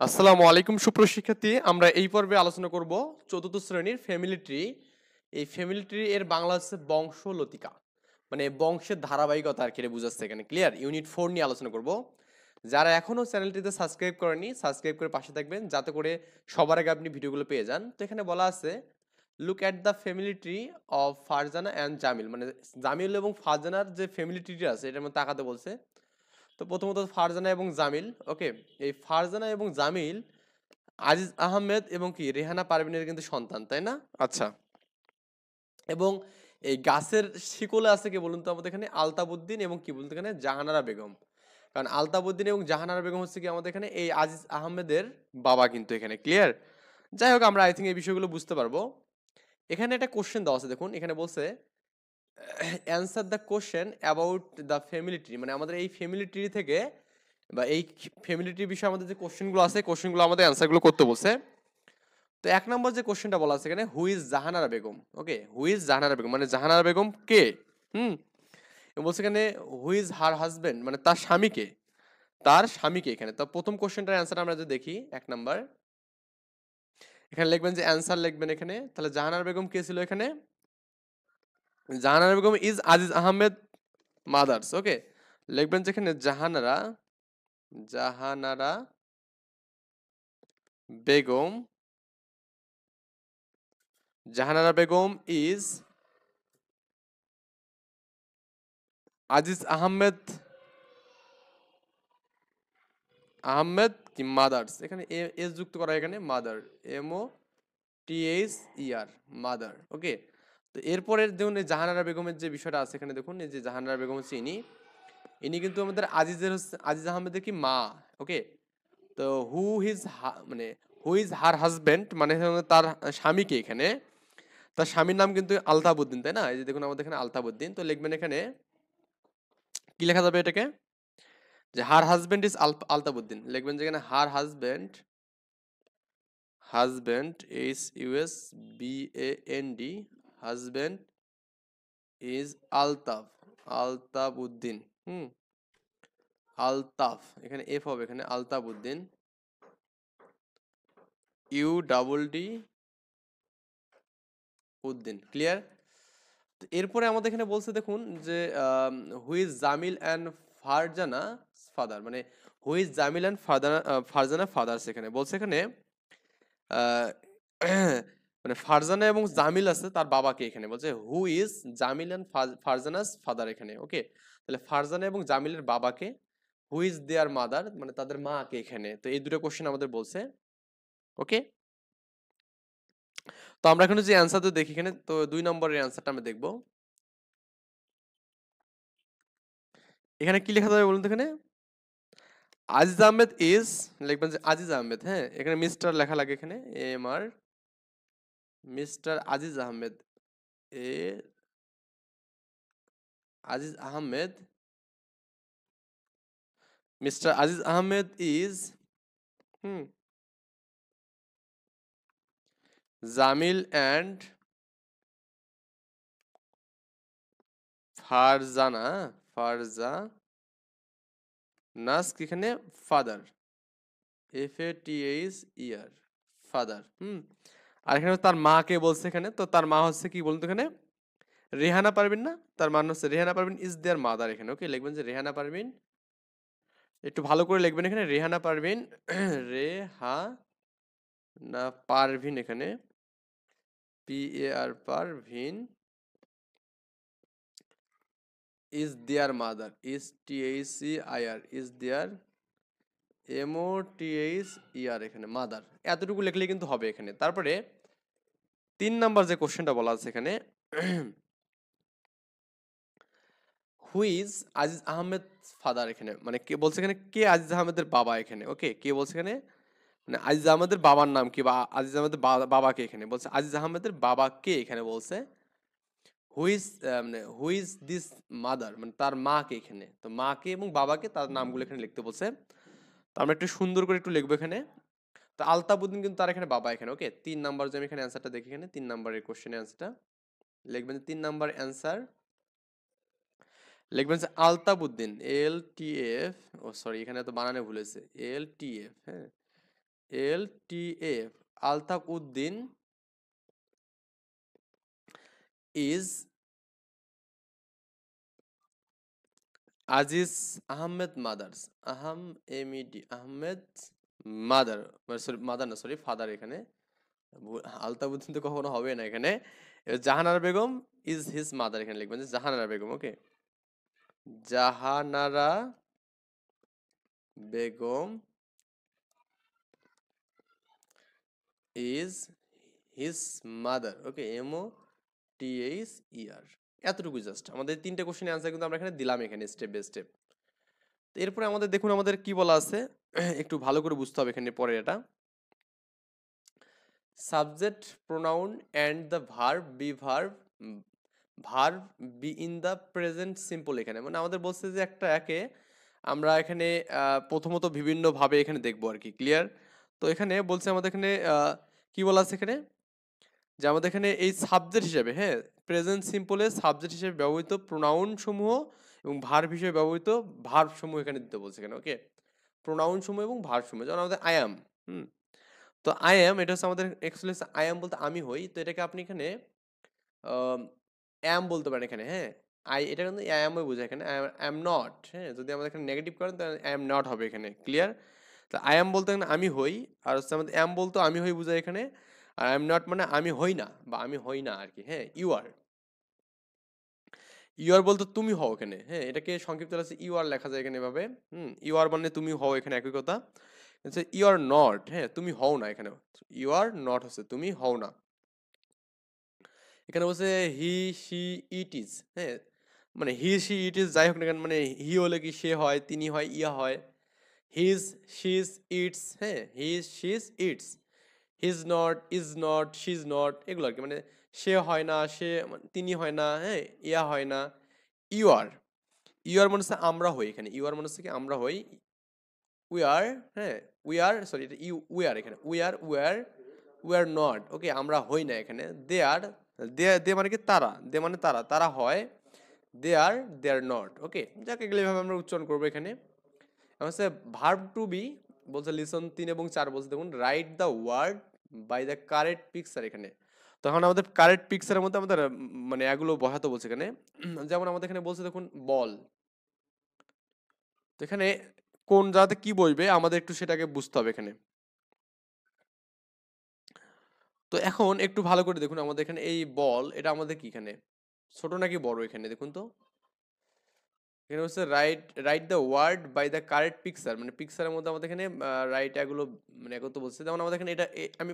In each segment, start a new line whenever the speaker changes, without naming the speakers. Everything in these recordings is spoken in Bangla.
আসসালামু আলাইকুম সুপ্রিয় শিক্ষার্থী, আমরা এই পর্বে আলোচনা করব চতুর্থ শ্রেণীর ফ্যামিলি ট্রি। এই ফ্যামিলি ট্রি এর বাংলা হচ্ছে বংশলতিকা, মানে বংশের ধারাবাহিকতা আর কি বুঝাচ্ছে এখানে। ক্লিয়ার? ইউনিট 4 নিয়ে আলোচনা করব। যারা এখনো চ্যানেলটিতে সাবস্ক্রাইব করেনি, সাবস্ক্রাইব করে পাশে থাকবেন যাতে করে সবার আগে আপনি ভিডিওগুলো পেয়ে যান। তো এখানে বলা আছে look at the family tree of Farzana and Jamil, মানে জামিল এবং ফারজানার যে ফ্যামিলি ট্রিটি আছে এটার মধ্যে তাকাতে বলছে। তো প্রথমত ফারজানা এবং জামিল, ওকে। এই ফারজানা এবং জামিল আজিজ আহমেদ এবং কি রেহানা পারভিনের কিন্তু সন্তান, তাই না? আচ্ছা। এবং এই গাছের শিকলে আছে কি বলুন তো আমাদের এখানে? আলতাবউদ্দিন এবং কি বলুন তো এখানে? জাহানারা বেগম। কারণ আলতাবউদ্দিন এবং জাহানারা বেগম হচ্ছে কি আমাদের এখানে এই আজিজ আহমেদের বাবা কিন্তু এখানে। ক্লিয়ার? যাই হোক, আমরা আই থিঙ্ক এই বিষয়গুলো বুঝতে পারবো। এখানে একটা কোশ্চেন দেওয়া আছে, দেখুন এখানে বলছে answer the question about the family tree, মানে আমাদের এই ফ্যামিলি ট্রি থেকে বা এই ফ্যামিলি ট্রি বিষয়ে আমাদের যে কোশ্চেনগুলো আছে কোশ্চেনগুলো আমাদের অ্যান্সারগুলো করতে বলছে। তো এক নম্বর যে কোশ্চেনটা বলা আছে এখানে, who is Jahanara Begum? Okay, who is Jahanara Begum মানে জাহানারা বেগম কে? হুম। এবং বলছে এখানে হু ইজ হার হাজবেন্ড, মানে তার স্বামীকে। তার স্বামীকে এখানে। তো প্রথম কোশ্চেনটার অ্যান্সার আমরা যদি দেখি, এক নাম্বার এখানে লিখবেন যে অ্যান্সার লিখবেন এখানে, তাহলে জাহানারা বেগম কে ছিল এখানে? Jahanara Begum is Aziz Ahmed mother's. Okay, লিখবেন যে এখানে জাহানারা, জাহানারা বেগম, জাহানারা বেগম ইজ আজিজ আহমেদ, আহমেদ কি মাদার্স, এখানে এস যুক্ত করা, এখানে mother, M O T H E R, mother. Okay. তো এরপরে দেখুন এই জাহানারা বেগমের যে বিষয়টা আছে এখানে, দেখুন এই যে জাহানারা বেগম হচ্ছে ইনি, ইনি কিন্তু আমাদের আজিজের হচ্ছে আজিজ আহমেদের কি মা। ওকে। তো হু হিজ মানে হু ইজ হার হাজবেন্ড, মানে তার স্বামীকে এখানে, তার স্বামীর নাম কিন্তু আলতাবউদ্দিন, তাই না? এই যে দেখুন আমাদের এখানে আলতাবউদ্দিন। তো লিখবেন এখানে কি লেখা যাবে এটাকে, যে হার হাজবেন্ড ইজ আলতাবউদ্দিন। লিখবেন যেখানে her husband, husband H U S B A N D, husband is Altaf, Altabuddin. Hmm, Altaf, এখানে এফ হবে এখানে, Altabuddin, U double D Uddin. Clear? এরপরে আমাদের এখানে বলছে দেখুন যে whose Jamil and Farzana father, মানে whose Jamil and father, Farzana father's. এখানে বলছে এখানে আহ, মানে ফারজানা এবং জামিল আছে তার বাবাকে, এখানে বলছে who is Jamil and Farzana's father এখানে। ওকে, তাহলে ফারজানা এবং জামিলের বাবাকে, হু ইজ দেয়ার মাদার, মানে তাদের মাকে এখানে। তো এই দুটো কোশ্চেন আমাদের বলছে। ওকে, তো আমরা এখানে যে অ্যান্সারটা দেখি এখানে, তো 2 নম্বরের অ্যান্সারটা আমরা দেখবো। এখানে কি লেখা যাবে বলুন তো? এখানে আজিজ আহমেদ ইজ, লিখবেন যে আজিজ আহমেদ। হ্যাঁ, এখানে মিস্টার লেখা লাগে এখানে, M R, mister Aziz Ahmed, A Aziz Ahmed, mister Aziz Ahmed is, hmm, Jamil and Farzana, Farzana's এখানে father, F A T H E R, father. Hmm, আর এখানে তার মাকে বলছে এখানে, তো তার মা হচ্ছে কি বলুন তো এখানে? রেহানা পারভিন, না? তার মান হচ্ছে Rehana Parvin is their mother এখানে। ওকে, লিখবেন যে রেহানা পারভিন, একটু ভালো করে লিখবেন এখানে, রেহানা পারভিন, রেহানা পারভিন এখানে, P A R Parvin is their mother, is T H C I R, is their, M O T H E R এখানে, মাদার। এতটুকু লিখলে কিন্তু হবে এখানে। তারপরে 3 নাম্বার যে কোশ্চেনটা বলা আছে এখানে, হুইজ আজিজ আহমেদ ফাদার এখানে, মানে কে বলছে এখানে, কে আজিজ আহমেদের বাবা এখানে। ওকে, কে বলছে এখানে, মানে আজিজ আহমেদের বাবার নাম কি, বা আজিজ আহমেদের বাবাকে এখানে বলছে, আজিজ আহমেদের বাবা কে এখানে বলছে, হুইজ মানে হুইজ দিস মাদার, মানে তার মাকে এখানে। তো মাকে এবং বাবাকে তার নামগুলো এখানে লিখতে বলছে। তো আমরা একটু সুন্দর করে একটু লিখবো এখানে। তো আলতাবউদ্দিন কিন্তু তার এখানে বাবা এখানে। ওকে, 3 নাম্বার যে আমি এখানে অ্যান্সারটা দেখি এখানে, 3 নাম্বারের কোশ্চেনের অ্যান্সারটা লিখবেন, 3 নাম্বার অ্যান্সার লিখবেন যে আলতাবউদ্দিন, এল টি এফ, ও সরি এখানে তো বানানে ভুল হয়েছে, এল টি এফ, হ্যাঁ, LTF, Altaf Uddin is Aziz Ahmed mother's, Ahmed mother, sorry mother না, সরি ফাদার, এখানে আলতাফ উদ্দিন তো কখনো হবে না এখানে। Jahanara Begum is his mother, এখানে লিখবেন যে Jahanara Begum. Okay, Jahanara Begum is his mother. Okay, MOTHER। এতটুকু জাস্ট আমাদের তিনটে কোশ্চেনের অ্যান্সার কিন্তু আমরা এখানে দিলাম, এখানে স্টেপ বাই স্টেপ। তো এরপরে আমাদের দেখুন আমাদের কি বলা আছে, একটু ভালো করে বুঝতে হবে এখানে পরে। এটা subject pronoun and the verb be in the present simple. এখানে মানে আমাদের বলছে যে একটা একে আমরা এখানে প্রথমত বিভিন্ন ভাবে এখানে দেখবো আর কি, ক্লিয়ার? তো এখানে বলছে আমাদের এখানে কি বলা আছে এখানে, যে আমাদের এখানে এই সাবজেক্ট হিসেবে, হ্যাঁ, প্রেজেন্ট সিম্পলে সাবজেক্ট হিসেবে ব্যবহৃত প্রোনাউন সমূহ এবং ভার্ব হিসেবে ব্যবহৃত ভার্ব সমূহ এখানে দিতে বলছে এখানে। ওকে, প্রোনাউন সমূহ এবং ভার্ব সমূহ, যেমন আমাদের আই অ্যাম। তো আই অ্যাম এটা হচ্ছে আমাদের অ্যাকচুয়ালি আই অ্যাম বলতে আমি হই, তো এটাকে আপনি এখানে অ্যাম বলতে পারেন এখানে, হ্যাঁ। এটা কিন্তু আই অ্যামই বোঝায় এখানে, আই অ্যাম নট। হ্যাঁ, যদি আমাদের এখানে নেগেটিভ করেন তাহলে আই অ্যাম নট হবে এখানে, ক্লিয়ার? তো আই অ্যাম বলতে এখানে আমি হই, আর হচ্ছে আমাদের অ্যাম বলতে আমি হই বোঝায় এখানে, আর আই এম নট মানে আমি হই না বা আমি হই না আর কি। হ্যাঁ, ইউ আর বলতে তুমি হও এখানে, হ্যাঁ, এটাকে সংক্ষিপ্ত আছে ইউ আর লেখা যায় এখানে এভাবে। ইউ আর মানে তুমি হও, এখানে একই কথা। ইউ আর নট, হ্যাঁ, তুমি হও না এখানে। ইউ আর নট হচ্ছে তুমি হও না। এখানে বলছে হি শি ইট ইজ, হ্যাঁ, মানে হি শি ইট ইজ যাই হোক না কেন, মানে হি হলে কি সে হয়, তিনি হয়, ইয়া হয়। হিজ শিজ ইটস, হ্যাঁ, he's she's it's, he's not is not she's not, এগুলো আর কি। মানে সে হয় না, তিনি হয় না, হ্যাঁ, ইয়া হয় না। ইউ আর, ইউ আর মনে হচ্ছে আমরা হই এখানে, ইউ আর মনে হচ্ছে কি আমরা হই। উই আর, হ্যাঁ, উই আর, সরি এটা ইউ, উই আর এখানে, উই আর নট। ওকে, আমরা হই না এখানে। দে আর, দে মানে কি তারা, দে মানে তারা, তারা হয়। দে আর নট। ওকে, যাকে এগুলো এভাবে আমরা উচ্চারণ করবো এখানে। হচ্ছে ভার্ব টু বি, বলছে লিসন 3 এবং 4 বলছে দেখুন write the word by the correct picture এখানে। তখন আমাদের কারেক্ট পিকচারের মধ্যে আমাদের মানে এগুলো বসাতে বলছে এখানে। যেমন আমাদের এখানে বলছে দেখুন বল, তো এখানে কোন জায়গাতে কি বসবে আমাদের একটু সেটাকে বুঝতে হবে এখানে। তো এখন একটু ভালো করে দেখুন আমাদের এখানে এই বল, এটা আমাদের কি এখানে ছোট নাকি বড় এখানে দেখুন তো। এখানে হচ্ছে write the word by the correct picture, মানে পিকচারের মধ্যে আমাদের এখানে রাইট এগুলো মানে একত্র বলছে। যেমন আমাদের এখানে এটা আমি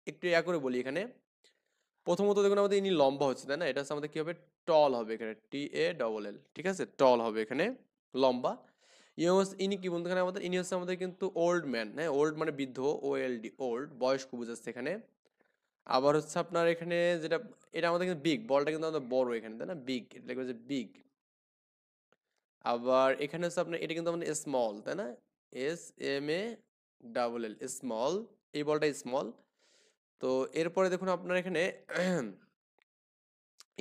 একটু করে বলি এখানে। প্রথমত দেখুন আমাদের ইনি লম্বা হচ্ছে, তাই না? এটা হচ্ছে আমাদের কি হবে, টল হবে এখানে, TALL, ঠিক আছে, টল হবে এখানে, লম্বা। ইনি কি বলতে এখানে আমাদের, ইনি হচ্ছে আমাদের কিন্তু ওল্ড ম্যান, হ্যাঁ, ওল্ড মানে বৃদ্ধ, OLD, ওল্ড, বয়স্ক বোঝাচ্ছে এখানে। আবার হচ্ছে আপনার এখানে যেটা, এটা আমাদের কিন্তু বিগ, বলটা কিন্তু আমাদের বড় এখানে, তাই না? বিগ, এটা লিখবে যে বিগ। আবার এখানে হচ্ছে আপনার এটা কিন্তু আমাদের স্মল, তাই না? SMALL, স্মল, এই বলটা স্মল। তো এরপরে দেখুন আপনার এখানে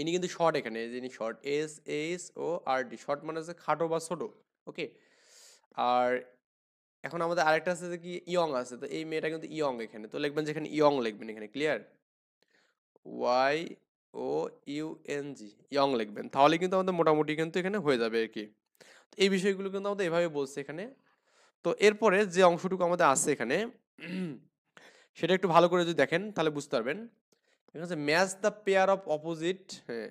ইনি কিন্তু শর্ট এখানে, ইনি শর্ট, SHORT, শর্ট মানে হচ্ছে খাটো বা ছোট। ওকে, আর এখন আমাদের আরেকটা আছে যে কি ইয়ং আছে, তো এই মেয়েটা কিন্তু ইয়ং এখানে, তো লিখবেন যেখানে ইয়ং লিখবেন এখানে, ক্লিয়ার? YOUNG, ইয়ং লিখবেন, তাহলে কিন্তু আমাদের মোটামুটি কিন্তু এখানে হয়ে যাবে আর কি। এই বিষয়গুলো কিন্তু আমাদের এভাবে বলছে এখানে। তো এরপরে যে অংশটুকু আমাদের আছে এখানে সেটা একটু ভালো করে যদি দেখেন তাহলে বুঝতে পারবেন। এখানে হচ্ছে match the pair of opposite, হ্যাঁ,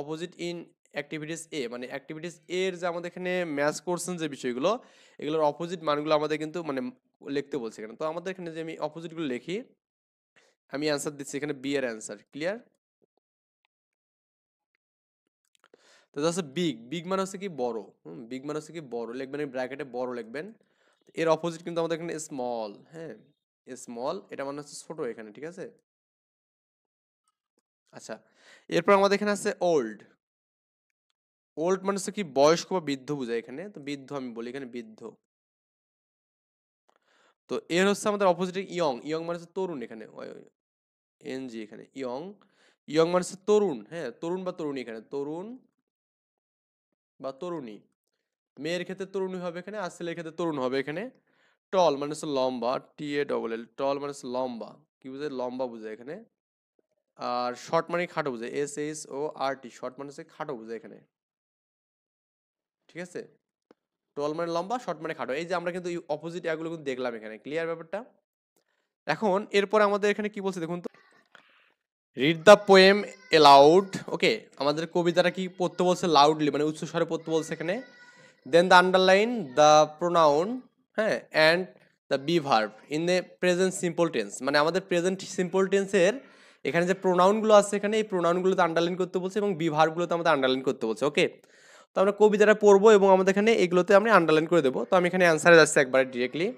অপোজিট ইন অ্যাক্টিভিটিস এ, মানে অ্যাক্টিভিটিস এর যে আমাদের এখানে ম্যাচ করছেন যে বিষয়গুলো, এগুলোর অপোজিট মানগুলো আমাদের কিন্তু মানে লিখতে বলছে এখানে। তো আমাদের এখানে যে আমি অপোজিটগুলো লিখি, আমি অ্যান্সার দিচ্ছি এখানে বি এর অ্যান্সার, ক্লিয়ার? তো হচ্ছে বিগ, বিগ মানে হচ্ছে কি বড়, বিগ মানে হচ্ছে কি বড়, লিখবেন ব্র্যাকেটে বড় লিখবেন। এর অপোজিট কিন্তু আমাদের এখানে স্মল, হ্যাঁ, স্মল, এটা মানে হচ্ছে ছোট এখানে, ঠিক আছে? আচ্ছা, এরপর আমাদের এখানে আছে ওল্ড, ওল্ড মানে হচ্ছে কি বয়স্ক বা বৃদ্ধ বোঝায় এখানে, তো বৃদ্ধ আমি বলি এখানে বৃদ্ধ। তো এর হচ্ছে আমাদের অপোজিটে ইয়ং, ইয়ং মানে হচ্ছে তরুণ এখানে, NG এখানে ইয়ং, ইয়ং মানে হচ্ছে তরুণ, হ্যাঁ, তরুণ বা তরুণী এখানে, তরুণ বা তরুণী। মেয়ের ক্ষেত্রে তরুণী হবে এখানে, আর ছেলের ক্ষেত্রে তরুণ হবে এখানে। টল মানে হচ্ছে লম্বা, TALL, টল মানে হচ্ছে লম্বা, কি বোঝায়? লম্বা বোঝায় এখানে। আর শর্ট মানে খাটো বোঝায়, SHORT, শর্ট মানে হচ্ছে খাটো বোঝায় এখানে, ঠিক আছে? টল মানে লম্বা, শর্ট মানে খাটো। এই যে আমরা কিন্তু অপোজিট এগুলো কিন্তু দেখলাম এখানে, ক্লিয়ার ব্যাপারটা? এখন এরপরে আমাদের এখানে কি বলছে দেখুন তো, রিড দ্য পোয়েম এলাউড। ওকে, আমাদের কবিতাটা কি পড়তে বলছে? লাউডলি মানে উচ্চ স্বরে পড়তে বলছে এখানে। দেন দ্য আন্ডারলাইন দ্য প্রোনাউন, হ্যাঁ, and the be verb in the present simple tense, মানে আমাদের প্রেজেন্ট সিম্পল টেন্সের এখানে যে প্রোনাউনগুলো আছে এখানে এই প্রোনাউনগুলোতে আন্ডারলাইন করতে বলছে এবং বি ভার্বগুলোতে আমাদের আন্ডারলাইন করতে বলছে। ওকে, তো আমরা কবিতাটা পড়বো এবং আমাদের এখানে এগুলোতে আমি আন্ডারলাইন করে দেবো। তো আমি এখানে অ্যান্সারে যাচ্ছি একবারে directly.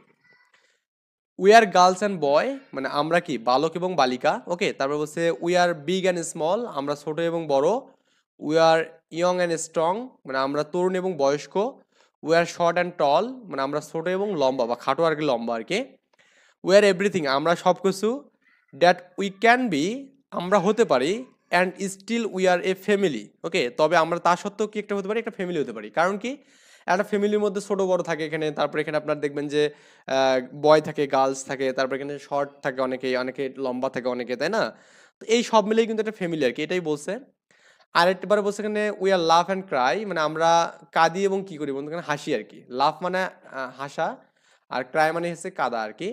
We are girls and boy, মানে আমরা কি বালক এবং বালিকা। ওকে, তারপর বলছে we are big and small, আমরা ছোট এবং বড়। We are young and strong, মানে আমরা তরুণ এবং বয়স্ক। We are short and tall, মানে আমরা ছোট এবং লম্বা বা খাটো আর কি, লম্বা আর কি। উই আর এভরিথিং, আমরা সব কিছু। দ্যাট উই ক্যান বি, আমরা হতে পারি। And still we are a family. Okay, তবে আমরা তা সত্ত্বেও কি একটা হতে পারি? একটা ফ্যামিলি হতে পারি। কারণ কি, একটা ফ্যামিলির মধ্যে ছোট বড় থাকে এখানে, তারপরে এখানে আপনার দেখবেন যে বয় থাকে, গার্লস থাকে, তারপরে এখানে শর্ট থাকে অনেকে, অনেকে লম্বা থাকে অনেকে, তাই না? তো এই সব মিলেই কিন্তু একটা ফ্যামিলি আর কি, এটাই বলছে। আরেকবারে বলছে এখানে we are love and Cry, মানে আমরা কাঁদি এবং কি করি বলতে এখানে হাসি আর কি। লাভ মানে হাসা, আর ক্রাই মানে হচ্ছে কাদা আর কি।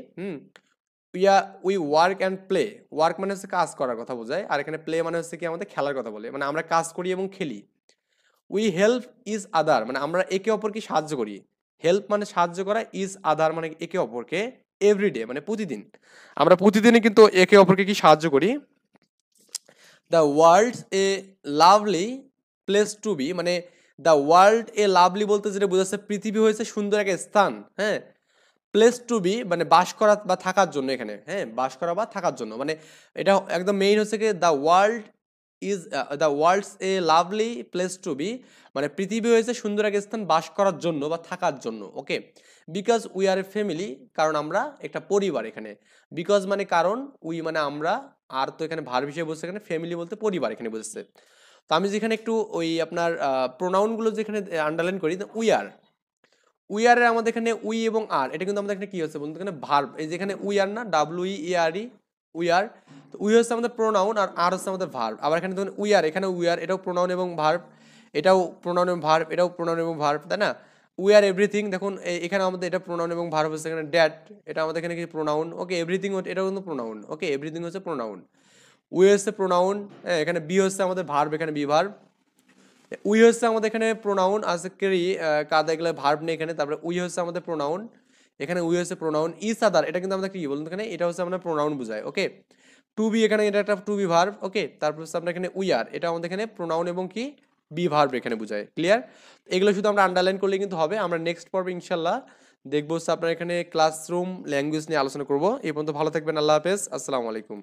We work and play, work মানে হচ্ছে কাজ করার কথা বোঝায়, আর এখানে প্লে মানে হচ্ছে কি আমাদের খেলার কথা বলে, মানে আমরা কাজ করি এবং খেলি। উই হেল্প ইজ আদার, মানে আমরা একে অপরকে সাহায্য করি। হেল্প মানে সাহায্য করা, ইজ আদার মানে একে অপরকে। এভরিডে মানে প্রতিদিন, আমরা প্রতিদিনই কিন্তু একে অপরকে কি সাহায্য করি। The world a lovely place to be, মানে দ্য ওয়ার্ল্ড এ লাভলি বলতে যেটা বোঝাচ্ছে পৃথিবী হয়েছে সুন্দর একটা স্থান, হ্যাঁ। প্লেস টু বি মানে বাস করা বা থাকার জন্য এখানে, হ্যাঁ, বাস করা বা থাকার জন্য, মানে এটা একদম মেইন হচ্ছে কি the world's a lovely place to be, মানে পৃথিবী হয়েছে সুন্দর এক স্থান বাস করার জন্য বা থাকার জন্য। Okay, because we are a family, কারণ আমরা একটা পরিবার এখানে। বিকজ মানে কারণ, উই মানে আমরা, আর তো এখানে ভার্ব হিসেবে বলছে, এখানে ফ্যামিলি বলতে পরিবার এখানে বলছে। তো আমি যেখানে একটু ওই আপনার প্রোনাউনগুলো যেখানে আন্ডারলাইন করি, উই আর এর আমাদের এখানে উই এবং আর, এটা কিন্তু আমাদের এখানে কি হচ্ছে বলতে, এখানে ভার্ব। এই যেখানে উই আর না, WEARE, উই আর। তো উই হচ্ছে আমাদের প্রোনাউন আর আর হচ্ছে আমাদের ভার্ব। আবার এখানে দেখুন উই আর, এখানে উই আর, এটাও প্রোনাউন এবং ভার্ব, এটাও প্রোনাউন এবং ভার্ব, এটাও প্রোনাউন এবং ভার্ব, তাই না? উই আর এভরিথিং, দেখুন এখানে আমাদের এটা প্রোনাউন এবং ভার্ব হচ্ছে, এখানে ড্যাট, এটা আমাদের এখানে কি প্রোনাউন। ওকে, এভরিথিং এটাও কিন্তু প্রোনাউন। ওকে, এভরিথিং হচ্ছে প্রোনাউন। উই হচ্ছে প্রোনাউন, এখানে বি হচ্ছে আমাদের ভার্ব, এখানে বি ভার্ব। উই হচ্ছে আমাদের এখানে প্রোনাউন আজকেরই কাদা এগুলো ভার্ব নেই এখানে। তারপরে উই হচ্ছে আমাদের প্রোনাউন, এখানে উই হচ্ছে প্রোনাউন। ইস আদার, এটা কিন্তু আমাদের কি বলুন এখানে, এটা হচ্ছে আমাদের প্রোনাউন বোঝায়। ওকে, টু বি, এখানে এটা একটা টু বি ভার্ব। ওকে, তারপর হচ্ছে আমরা এখানে উই আর, এটা আমাদের এখানে প্রোনাউন এবং কি বি ভার্ব এখানে বোঝায়। ক্লিয়ার? এগুলো শুধু আমরা আন্ডারলাইন করলে কিন্তু হবে। আমরা নেক্সট পর্বে ইনশাল্লাহ দেখবো হচ্ছে আপনার এখানে ক্লাসরুম ল্যাঙ্গুয়েজ নিয়ে আলোচনা করবো। এই পর্যন্ত ভালো থাকবেন, আল্লাহ হাফেজ, আসসালামু আলাইকুম।